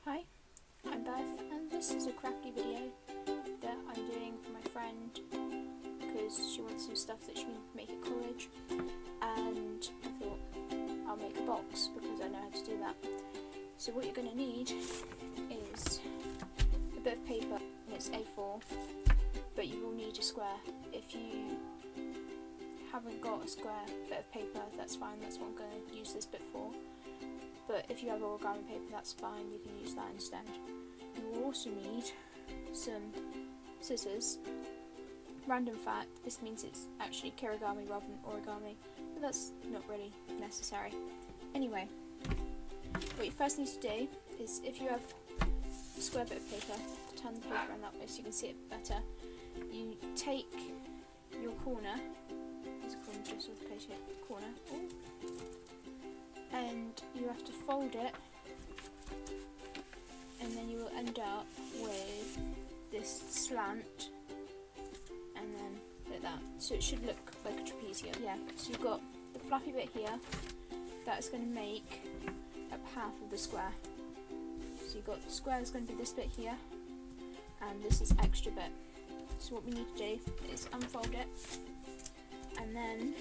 Hi, I'm Beth, and this is a crafty video that I'm doing for my friend because she wants some stuff that she can make at college, and I thought I'll make a box because I know how to do that. So what you're going to need is a bit of paper, and it's A4, but you will need a square. If you haven't got a square bit of paper, that's fine, that's what I'm going to use this bit for. But if you have origami paper, that's fine, you can use that instead. You will also need some scissors. Random fact, this means it's actually kirigami rather than origami, but that's not really necessary. Anyway, what you first need to do is, if you have a square bit of paper, turn the paper around that way so you can see it better. You take your corner, there's a corner just with the page here, corner, and you have to fold it, and then you will end up with this slant, and then like that. So it should look like a trapezium. Yeah, so you've got the flappy bit here, that's going to make up half of the square. So you've got the square is going to be this bit here, and this is extra bit. So what we need to do is unfold it, and then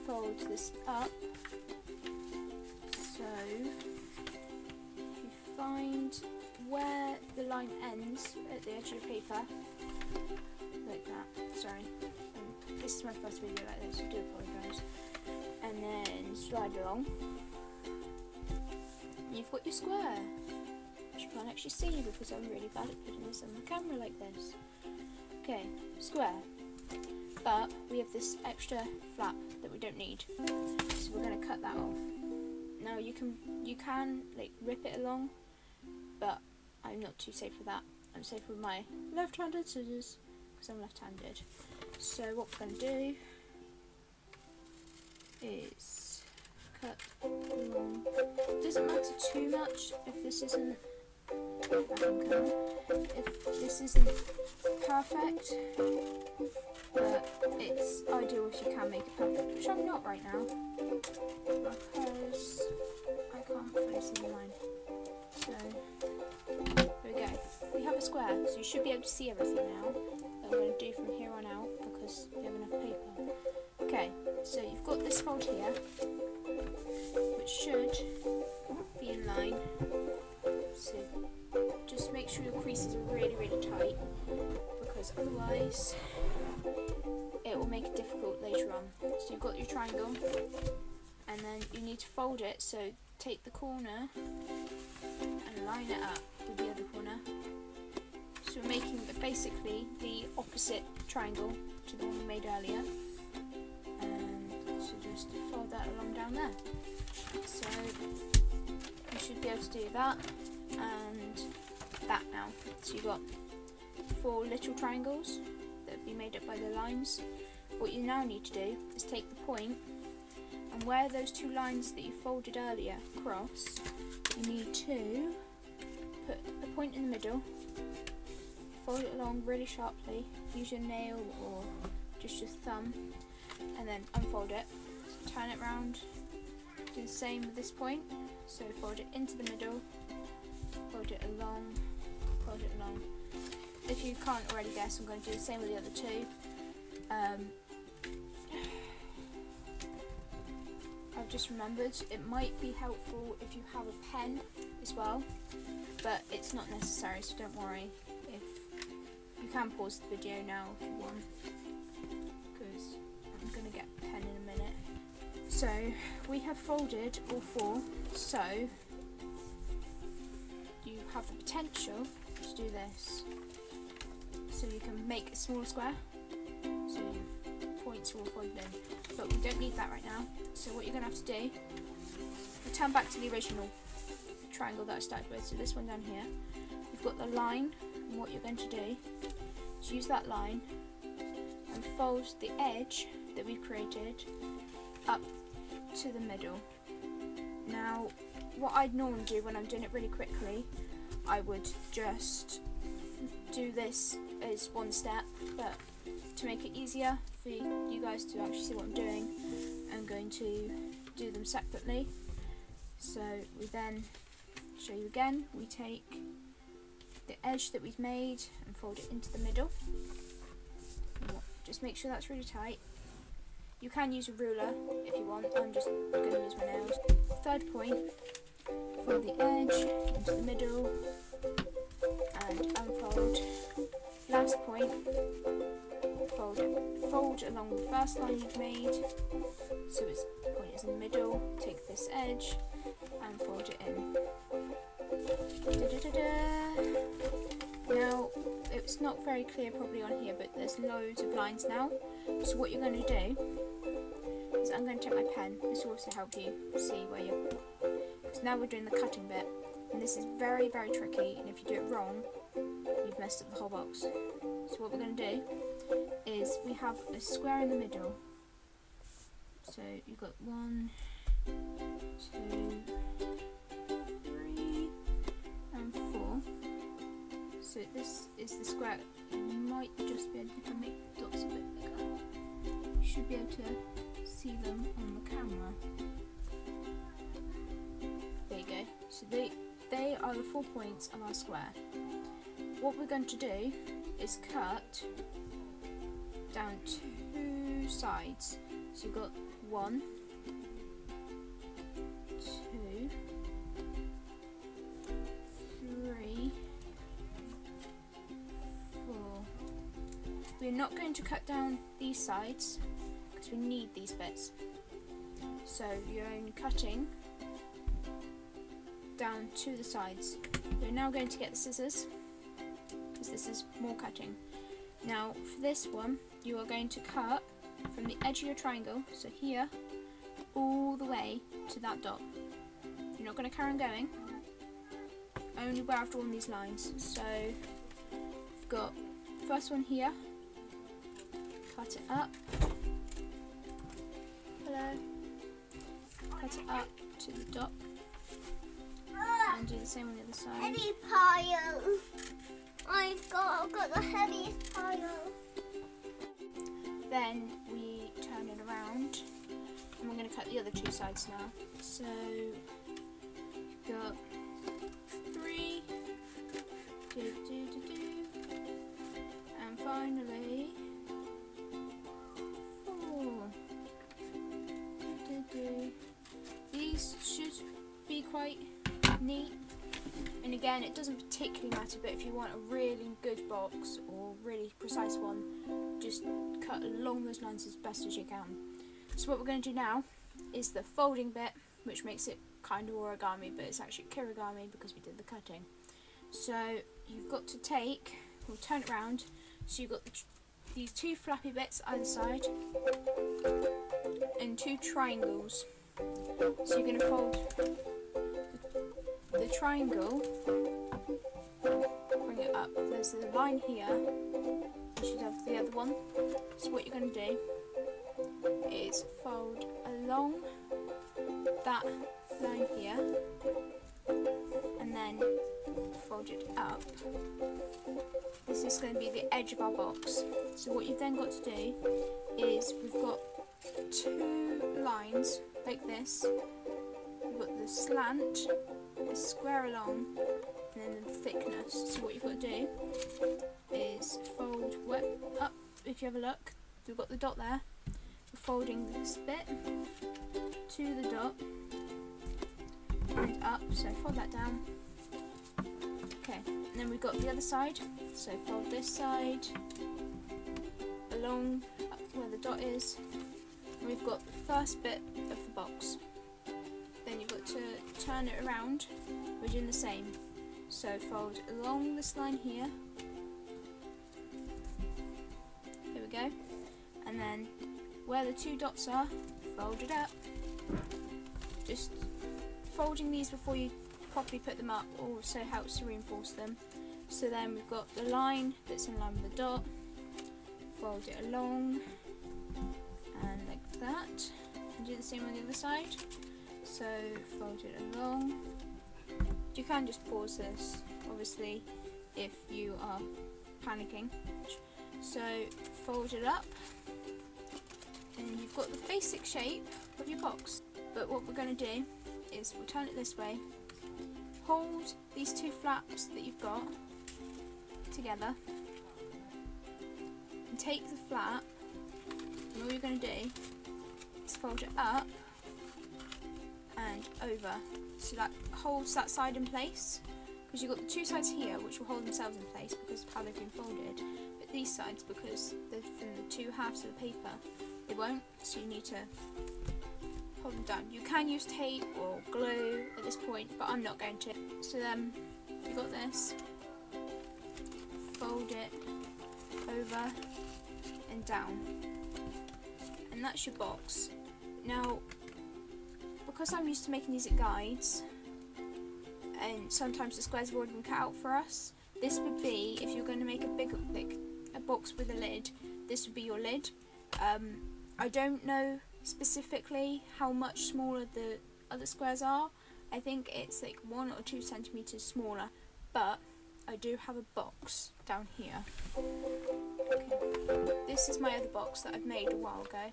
fold this up. So if you find where the line ends at the edge of your paper, like that, sorry, this is my first video like this, so do apologise, and then slide along, you've got your square, which you can't actually see because I'm really bad at putting this on the camera like this. Okay, square, but we have this extra flap that we don't need, so we're going to cut that off. Now you can like rip it along, but I'm not too safe with that. I'm safe with my left-handed scissors because I'm left-handed. So what we're going to do is cut along. It doesn't matter too much if this isn't perfect, but it's ideal if you can make it perfect, which I'm not right now because I can't fully see the line. So there we go. We have a square, so you should be able to see everything now that I'm going to do from here on out because we have enough paper. Okay, so you've got this fold here, which should be in line. So just make sure your creases are really, really tight, because otherwise it will make it difficult later on. So you've got your triangle, and then you need to fold it, so take the corner and line it up with the other corner. So we're making basically the opposite triangle to the one we made earlier, and so just fold that along down there. So you should be able to do that and that now. So you've got 4 little triangles that will be made up by the lines. What you now need to do is take the point, and where those 2 lines that you folded earlier cross, you need to put a point in the middle, fold it along really sharply, use your nail or just your thumb, and then unfold it. So turn it round, do the same with this point, so fold it into the middle, fold it along, fold it along. If you can't already guess, I'm going to do the same with the other 2. I've just remembered it might be helpful if you have a pen as well, but it's not necessary, so don't worry. If you can pause the video now if you want, because I'm going to get a pen in a minute. So we have folded all 4, so you have the potential to do this. So you can make a smaller square, so your points are all folded in, but we don't need that right now. So what you're going to have to do, return back to the original triangle that I started with, so this one down here. You've got the line, and what you're going to do is use that line and fold the edge that we created up to the middle. Now, what I'd normally do when I'm doing it really quickly, I would just do this as one step, but to make it easier for you guys to actually see what I'm doing, I'm going to do them separately. So we then show you again, we take the edge that we've made and fold it into the middle. Just make sure that's really tight. You can use a ruler if you want, I'm just going to use my nails. Third point, fold the edge into the middle and unfold. Last point, fold along the first line you've made, so its point is in the middle. Take this edge and fold it in. Now, it's not very clear probably on here, but there's loads of lines now. So what you're going to do is I'm going to take my pen. This will also help you see where you're... Because now we're doing the cutting bit, and this is very, very tricky, and if you do it wrong, you've messed up the whole box. So what we're going to do is we have a square in the middle. So you've got 1, 2, 3 and 4. So this is the square. You might just be able to make the dots a bit bigger. You should be able to see them on the camera. There you go. So they are the 4 points of our square. What we're going to do is cut down 2 sides. So you've got 1, 2, 3, 4. We're not going to cut down these sides because we need these bits. So you're only cutting down to the sides. We're now going to get the scissors because this is more cutting. Now for this one, you are going to cut from the edge of your triangle, so here, all the way to that dot. You're not going to carry on going, only where I've drawn these lines. So we've got the first one here, cut it up, hello, cut it up to the dot, and do the same on the other side. Heavy pile. I've got the heaviest pile. Then we turn it around, and we're going to cut the other 2 sides now. So you've got 3, and finally 4. These should be quite neat. And again, it doesn't particularly matter, but if you want a really good box or really precise one, just cut along those lines as best as you can. So what we're going to do now is the folding bit, which makes it kind of origami, but it's actually kirigami because we did the cutting. So you've got to take, we'll turn it around, so you've got these 2 flappy bits either side and 2 triangles. So you're going to fold the triangle, bring it up, there's a line here, you should have the other one. So what you're going to do is fold along that line here and then fold it up. This is going to be the edge of our box. So what you've then got to do is we've got 2 lines like this. We've got the slant, the square along, and then the thickness. So what you've got to do is fold up. If you have a look, we've got the dot there. We're folding this bit to the dot and up. So fold that down. Okay, and then we've got the other side. So fold this side along up where the dot is. And we've got the first bit of the box. Then you've got to turn it around. We're doing the same. So fold along this line here. Here we go. And then where the 2 dots are, fold it up. Just folding these before you properly put them up also helps to reinforce them. So then we've got the line that's in line with the dot. Fold it along and like that. And do the same on the other side. So fold it along. You can just pause this, obviously, if you are panicking. So fold it up, and you've got the basic shape of your box. But what we're going to do is we'll turn it this way, hold these two flaps that you've got together and take the flap, and all you're going to do is fold it up and over, so that holds that side in place, because you've got the two sides here which will hold themselves in place because of how they've been folded, but these sides, because they're from the two halves of the paper, they won't, so you need to hold them down. You can use tape or glue at this point, but I'm not going to. So then you got this, fold it over and down, and that's your box. Now, because I'm used to making these at guides, and sometimes the squares have already been cut out for us, this would be, if you're going to make a big, like a box with a lid, this would be your lid. I don't know specifically how much smaller the other squares are. I think it's like 1 or 2 centimeters smaller, but I do have a box down here. Okay. This is my other box that I've made a while ago.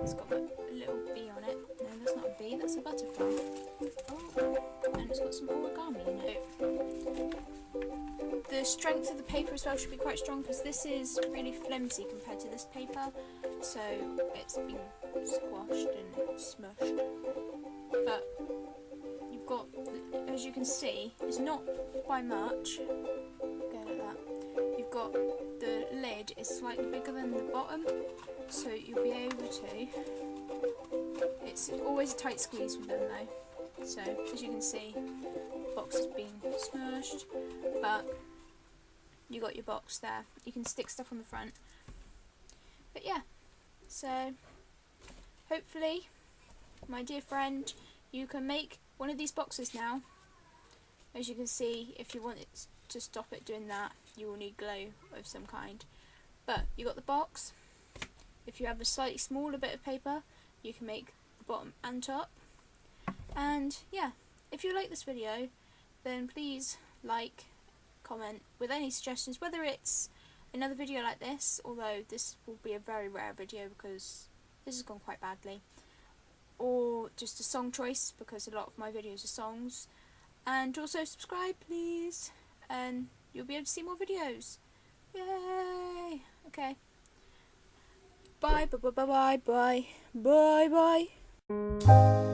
It's got a little bee on it. No, that's not a bee, that's a butterfly. Oh, and it's got some origami in it. The strength of the paper as well should be quite strong, because this is really flimsy compared to this paper, so it's been squashed and smushed. But you've got, as you can see, it's not by much. Go like that. You've got the lid is slightly bigger than the bottom, so you'll be able to. It's always a tight squeeze with them though. So as you can see, the box has been smushed, but you got your box there. You can stick stuff on the front. But yeah, so hopefully, my dear friend, you can make one of these boxes now. As you can see, if you want it to stop it doing that, you will need glue of some kind. But you got the box. If you have a slightly smaller bit of paper, you can make the bottom and top. And yeah, if you like this video, then please like, comment with any suggestions, whether it's another video like this, although this will be a very rare video because this has gone quite badly, or just a song choice because a lot of my videos are songs. And also subscribe please, and you'll be able to see more videos. Yay! Okay, bye bye bye bye bye bye bye.